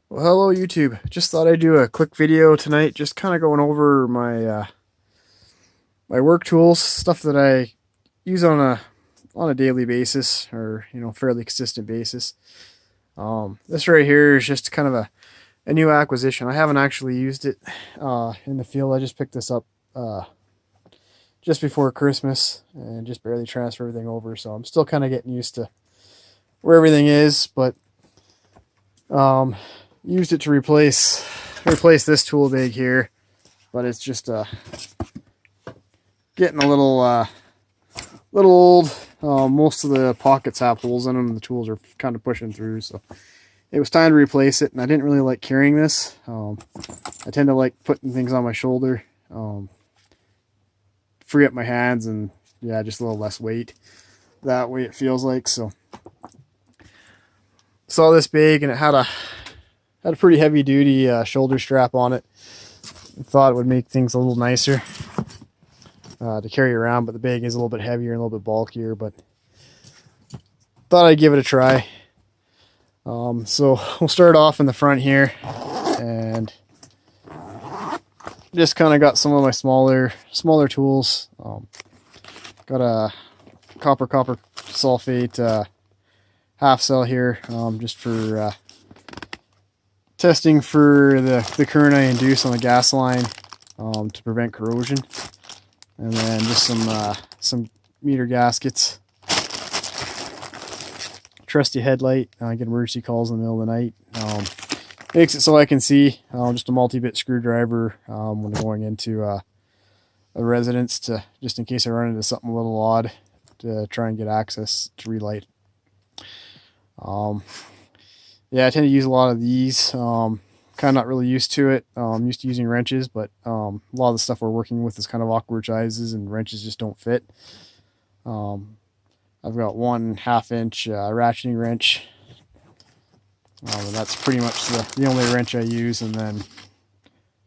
Well, hello YouTube. Just thought I'd do a quick video tonight, just kind of going over my work tools, stuff that I use on a daily basis, or fairly consistent basis. This right here is just kind of a new acquisition. I haven't actually used it in the field. I just picked this up just before Christmas and just barely transferred everything over, so I'm still kind of getting used to where everything is, but used it to replace this tool bag here, but it's just getting a little old. Most of the pockets have holes in them, and the tools are kind of pushing through, so it was time to replace it. And I didn't really like carrying this. I tend to like putting things on my shoulder, free up my hands, and yeah, just a little less weight. That way it feels like. So saw this bag, and it had a pretty heavy duty shoulder strap on it. I thought it would make things a little nicer to carry around, but the bag is a little bit heavier and a little bit bulkier, but thought I'd give it a try. So we'll start off in the front here, and just kind of got some of my smaller tools. Got a copper sulfate half cell here, just for testing for the current I induce on the gas line to prevent corrosion. And then just some meter gaskets. Trusty headlight. I get emergency calls in the middle of the night. Makes it so I can see. Just a multi-bit screwdriver when going into a residence, to just in case I run into something a little odd, to try and get access to relight. Yeah, I tend to use a lot of these. Kind of not really used to it. I'm used to using wrenches, but a lot of the stuff we're working with is kind of awkward sizes, and wrenches just don't fit. I've got 1/2 inch ratcheting wrench, and that's pretty much the only wrench I use, and then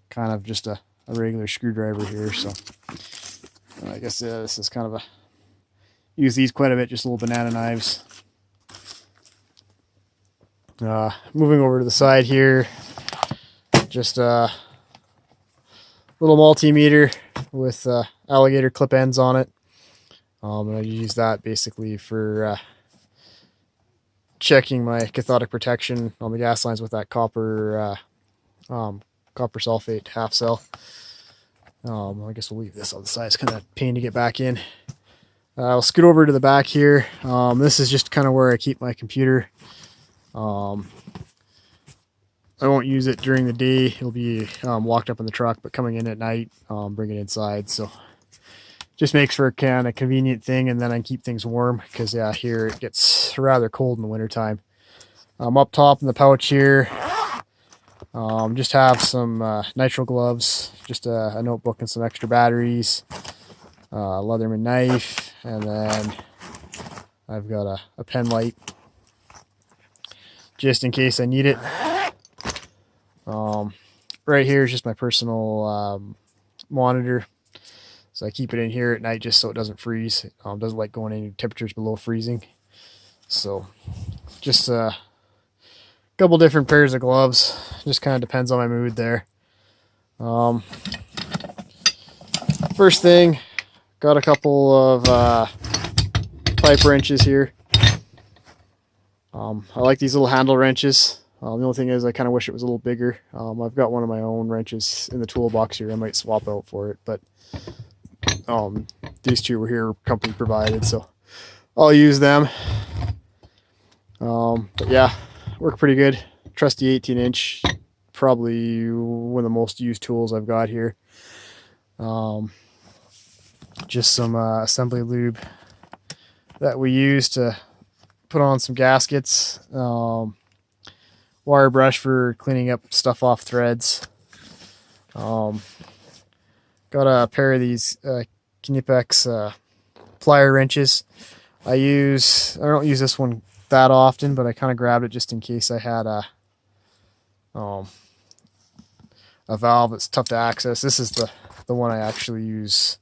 kind of just a regular screwdriver here. So I guess this is kind of use these quite a bit, just little banana knives. Moving over to the side here, just a little multimeter with alligator clip ends on it. And I use that basically for checking my cathodic protection on the gas lines with that copper sulfate half cell. I guess we'll leave this on the side. It's kind of a pain to get back in. I'll scoot over to the back here. This is just kind of where I keep my computer. I won't use it during the day. It'll be locked up in the truck, but coming in at night, bring it inside. So just makes for a kind of convenient thing, and then I can keep things warm, because yeah, here it gets rather cold in the wintertime. Up top in the pouch here, just have some nitro gloves, just a notebook and some extra batteries, Leatherman knife, and then I've got a pen light just in case I need it. Right here is just my personal monitor, so I keep it in here at night just so it doesn't freeze. Doesn't like going any temperatures below freezing. So just a couple different pairs of gloves, just kind of depends on my mood there. First thing, got a couple of pipe wrenches here. I like these little handle wrenches. The only thing is I kind of wish it was a little bigger. I've got one of my own wrenches in the toolbox here. I might swap out for it, but these two were here company provided, so I'll use them. But yeah, work pretty good. Trusty 18-inch, probably one of the most used tools I've got here. Just some assembly lube that we use to put on some gaskets. Wire brush for cleaning up stuff off threads. Got a pair of these Knipex plier wrenches. I don't use this one that often, but I kind of grabbed it just in case I had a valve that's tough to access. This is the one I actually use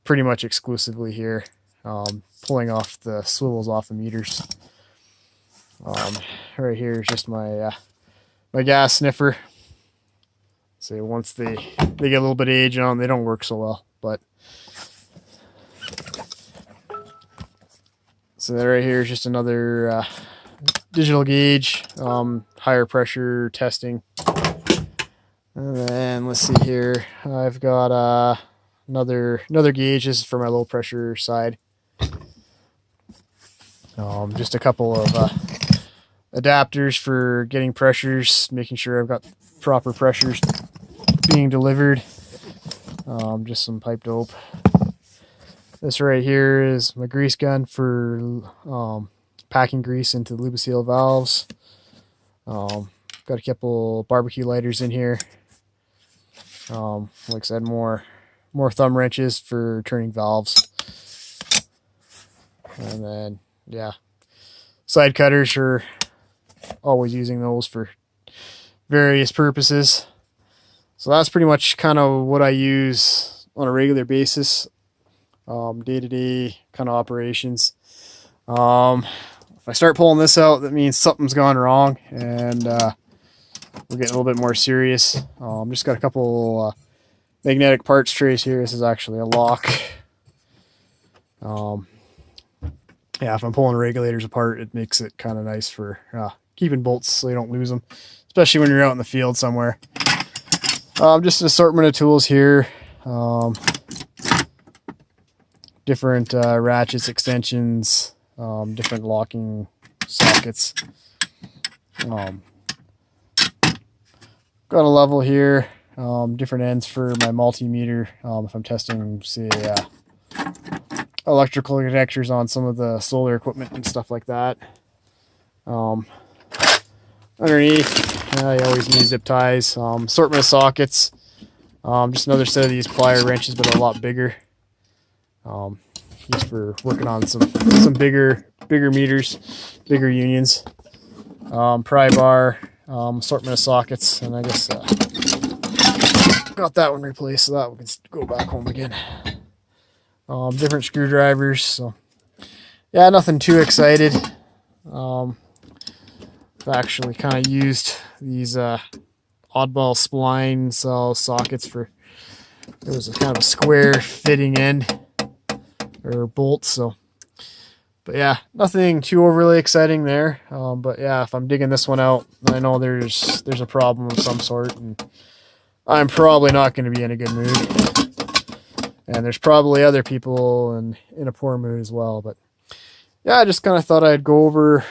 pretty much exclusively here, pulling off the swivels off the meters. Right here is just my my gas sniffer. So once they get a little bit of age on them, they don't work so well. But so right here is just another digital gauge, higher pressure testing. And then let's see here, I've got another gauge. This is for my low pressure side. Just a couple of adapters for getting pressures, making sure I've got proper pressures being delivered. Just some pipe dope. This right here is my grease gun for packing grease into the Lubiseal valves. Got a couple barbecue lighters in here. Like I said, more thumb wrenches for turning valves. And then, yeah, side cutters are always using those for various purposes. So that's pretty much kind of what I use on a regular basis, day-to-day kind of operations. If I start pulling this out, that means something's gone wrong, and we're getting a little bit more serious. Just got a couple magnetic parts trays here. This is actually a lock. Yeah, if I'm pulling regulators apart, it makes it kind of nice for keeping bolts so you don't lose them, especially when you're out in the field somewhere. Just an assortment of tools here. Different ratchets, extensions, different locking sockets. Got a level here, different ends for my multimeter if I'm testing, say, electrical connectors on some of the solar equipment and stuff like that. Underneath, you always need zip ties, assortment of sockets, just another set of these plier wrenches, but a lot bigger. Used for working on some bigger meters, bigger unions. Pry bar, assortment of sockets, and I guess got that one replaced, so that one can go back home again. Different screwdrivers. So yeah, nothing too excited. I've actually kind of used these oddball spline cell sockets for, there was a kind of a square fitting end or bolt. So, but yeah, nothing too overly exciting there. But yeah, if I'm digging this one out, I know there's a problem of some sort, and I'm probably not going to be in a good mood. And there's probably other people in a poor mood as well. But yeah, I just kind of thought I'd go over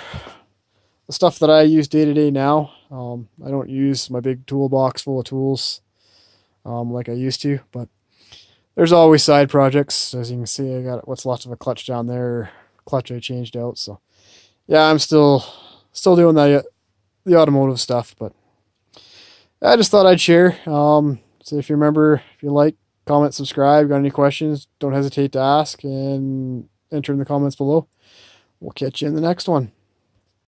the stuff that I use day to day now. I don't use my big toolbox full of tools like I used to, but there's always side projects. As you can see, I got lots of a clutch down there, clutch I changed out. So yeah, I'm still doing the automotive stuff, but I just thought I'd share. So if you remember, if you like, comment, subscribe, got any questions, don't hesitate to ask and enter in the comments below. We'll catch you in the next one.